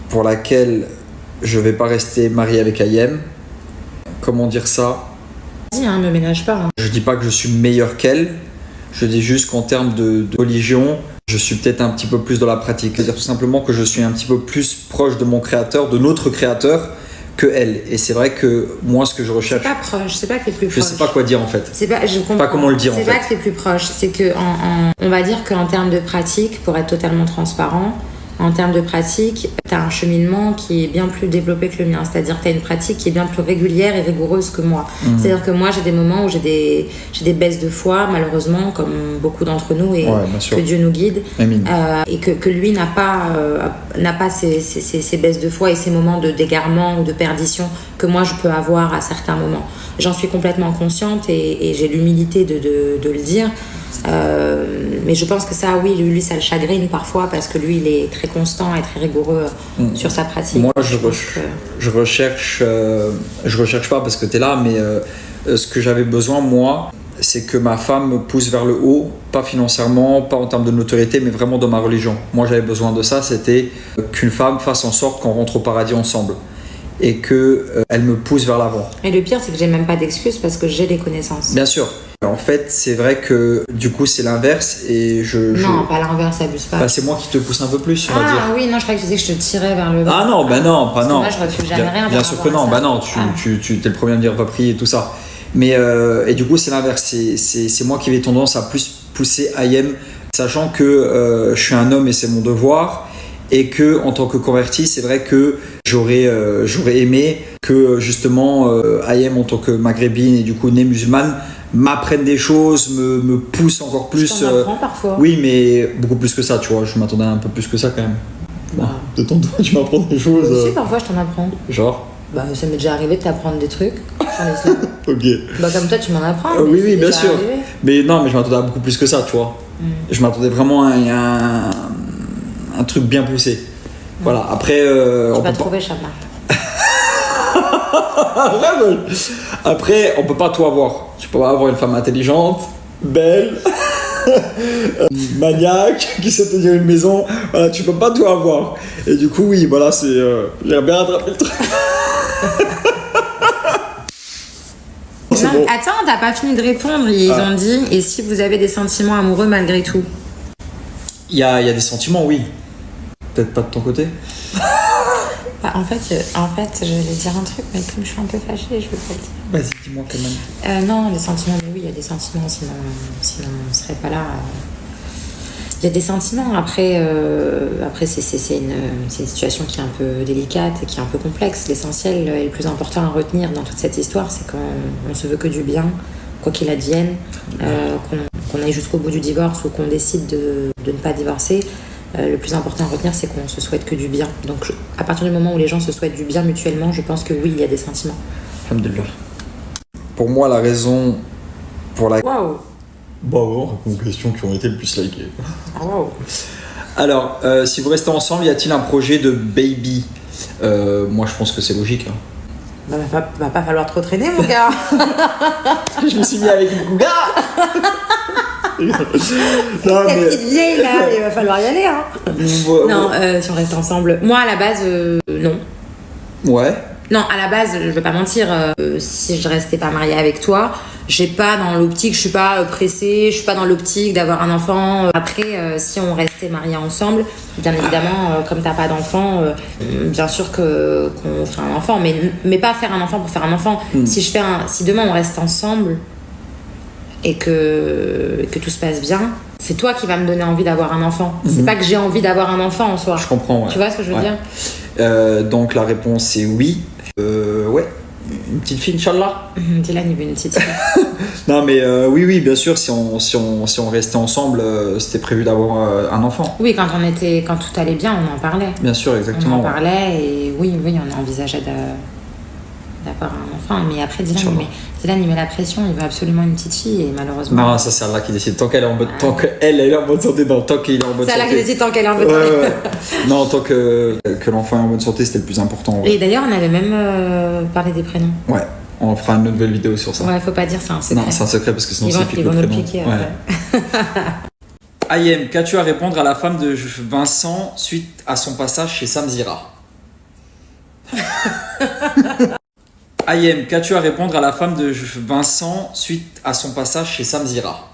pour laquelle je vais pas rester marié avec Ayem. Comment dire ça? Vas-y, me ménage pas. Je dis pas que je suis meilleur qu'elle, je dis juste qu'en termes de religion, je suis peut-être un petit peu plus dans la pratique. C'est-à-dire tout simplement que je suis un petit peu plus proche de mon créateur, de notre créateur, que elle. Et c'est vrai que moi, ce que je recherche... C'est pas proche, c'est pas que t'es plus proche. Je sais pas quoi dire en fait. Je comprends. Pas comment le dire en fait. C'est pas que t'es plus proche, c'est que on va dire qu'en termes de pratique, pour être totalement transparent, en termes de pratique, t'as un cheminement qui est bien plus développé que le mien. C'est-à-dire que t'as une pratique qui est bien plus régulière et rigoureuse que moi. C'est-à-dire que moi, j'ai des moments où j'ai des baisses de foi, malheureusement, comme beaucoup d'entre nous, et que Dieu nous guide. Et que lui n'a pas ces baisses de foi et ces moments de d'égarement ou de perdition que moi, je peux avoir à certains moments. J'en suis complètement consciente et j'ai l'humilité de le dire. Mais je pense que ça, oui, lui, ça le chagrine parfois parce que lui, il est très constant et très rigoureux sur sa pratique. Moi, je recherche pas parce que t'es là, mais ce que j'avais besoin, moi, c'est que ma femme me pousse vers le haut, pas financièrement, pas en termes de notoriété, mais vraiment dans ma religion. Moi, j'avais besoin de ça, c'était qu'une femme fasse en sorte qu'on rentre au paradis ensemble et qu'elle me pousse vers l'avant. Et le pire, c'est que j'ai même pas d'excuses parce que j'ai des connaissances. Bien sûr. En fait, c'est vrai que du coup, c'est l'inverse et Non, pas l'inverse, abuse pas. Bah, c'est moi qui te pousse un peu plus, on va dire. Ah oui, non, je croyais que tu disais que je te tirais vers le bas. Ah non, bah non, pas non. Moi, je refuse jamais rien. Bien sûr que non, bah non, tu t'es le premier à me dire va prier et tout ça. Mais et du coup, c'est l'inverse. C'est moi qui vais tendance à plus pousser Ayem, sachant que je suis un homme et c'est mon devoir. Et que en tant que converti, c'est vrai que j'aurais aimé que justement Ayem en tant que maghrébine et du coup née musulmane m'apprenne des choses, me pousse encore plus. Je t'en apprends parfois. Oui, mais beaucoup plus que ça, tu vois. Je m'attendais un peu plus que ça quand même. Bah, de temps en temps, tu m'apprends des choses. Aussi, parfois, je t'en apprends. Genre Bah, ça m'est déjà arrivé de t'apprendre des trucs sur l'islam. Ok. Bah, comme toi, tu m'en apprends. Oui, bien sûr. Arrivé. Mais non, mais je m'attendais à beaucoup plus que ça, tu vois. Je m'attendais vraiment à un truc bien poussé. Voilà, après. Tu vas trouver, Chama. Après, on peut pas tout avoir. Tu peux pas avoir une femme intelligente, belle, maniaque, qui sait tenir une maison. Voilà, tu peux pas tout avoir. Et du coup, oui, voilà, c'est. J'ai bien rattrapé le truc. Non, bon. Attends, t'as pas fini de répondre. Ils ont dit, et si vous avez des sentiments amoureux malgré tout? Il y a des sentiments, oui. Peut-être pas de ton côté. Bah, en fait, je voulais dire un truc, mais comme je suis un peu fâchée, je veux pas le dire. Vas-y, dis-moi quand même. Non, les sentiments, mais oui, il y a des sentiments, sinon on serait pas là. Il y a des sentiments, après c'est une situation qui est un peu délicate et qui est un peu complexe. L'essentiel et le plus important à retenir dans toute cette histoire, c'est qu'on se veut que du bien, quoi qu'il advienne, qu'on aille jusqu'au bout du divorce ou qu'on décide de ne pas divorcer. Le plus important à retenir, c'est qu'on se souhaite que du bien. Donc, à partir du moment où les gens se souhaitent du bien mutuellement, je pense que oui, il y a des sentiments. Alhamdulillah. Pour moi, la raison pour la... Waouh. Bah ouais, on répond aux questions qui ont été le plus likées. Ah waouh. Alors, si vous restez ensemble, y a-t-il un projet de baby? Moi, je pense que c'est logique. Hein. Bah, va pas falloir trop traîner, mon gars. Je me suis mis avec une cougar. Non, mais... petite vieille là, il va falloir y aller hein. Non, si on reste ensemble. Moi à la base, non. Ouais. Non, à la base, je vais pas mentir, si je restais pas mariée avec toi, j'ai pas dans l'optique, je suis pas pressée, je suis pas dans l'optique d'avoir un enfant. Après, si on restait mariés ensemble, bien évidemment, comme t'as pas d'enfant, bien sûr qu'on ferait un enfant, mais pas faire un enfant pour faire un enfant. Si demain on reste ensemble et que tout se passe bien, c'est toi qui vas me donner envie d'avoir un enfant. C'est pas que j'ai envie d'avoir un enfant en soi. Je comprends, ouais. Tu vois ce que je veux dire? Donc la réponse est oui. Ouais. Une petite fille, Inch'Allah. Dylan, il veut une petite fille. Non, mais oui, bien sûr, si on restait ensemble, c'était prévu d'avoir un enfant. Oui, quand tout allait bien, on en parlait. Bien sûr, exactement. On en parlait et oui, on envisageait d'avoir un enfant. Mais après, Dylan, il met la pression, il veut absolument une petite fille et malheureusement... Non, ça c'est Allah qui décide. Tant qu'elle est en bonne santé, non, tant qu'il est en bonne santé. C'est Allah qui décide tant qu'elle est en bonne santé. Ouais. Non, tant que l'enfant est en bonne santé, c'était le plus important. Ouais. Et d'ailleurs, on avait même parlé des prénoms. Ouais, on fera une nouvelle vidéo sur ça. Ouais, faut pas dire, c'est un secret. Non, c'est un secret parce que sinon c'est ils vont nous piquer après. Ayem, qu'as-tu à répondre à la femme de Vincent suite à son passage chez Samzira? Ayem, qu'as-tu à répondre à la femme de Vincent suite à son passage chez Samzira?